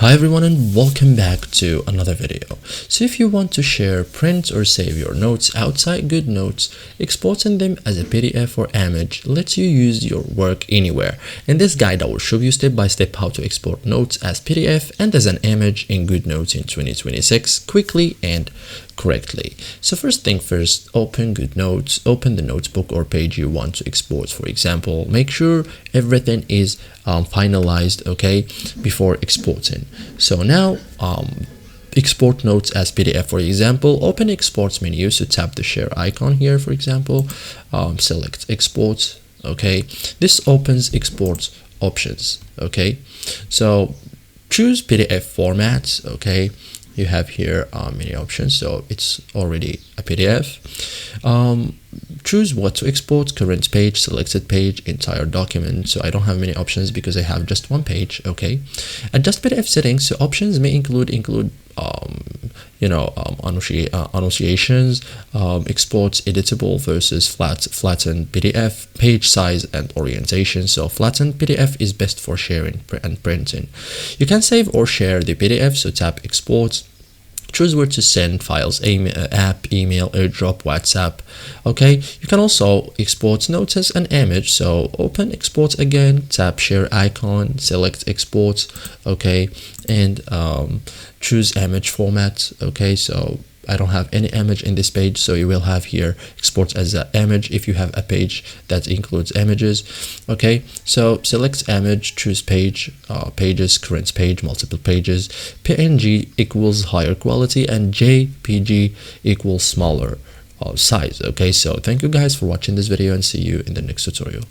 Hi everyone and welcome back to another video. So if you want to share, print or save your notes outside Goodnotes, exporting them as a PDF or image lets you use your work anywhere. In this guide I will show you step by step how to export notes as PDF and as an image in Goodnotes in 2026 quickly and correctly. So first thing first, open Goodnotes, open the notebook or page you want to export. For example, make sure everything is finalized, okay, before exporting. So now export notes as PDF. For example, open exports menu, so tap the share icon here. For example, select export. Okay, this opens export options. Okay, so choose PDF formats. Okay, you have here many options, so it's already a PDF. Choose what to export: current page, selected page, entire document. So I don't have many options because I have just one page. Okay, adjust PDF settings. So options may include annotations, exports editable versus flattened PDF, page size and orientation. So flattened PDF is best for sharing and printing. You can save or share the PDF, so tap export. Choose where to send files: app, email, airdrop, WhatsApp. Okay, you can also export notes as an image, so open export again, tap share icon, select export. Okay, and choose image format. Okay, so I don't have any image in this page, so you will have here export as an image if you have a page that includes images. Okay, so select image, choose page, pages, current page, multiple pages, PNG equals higher quality and JPG equals smaller size. Okay, so thank you guys for watching this video and see you in the next tutorial.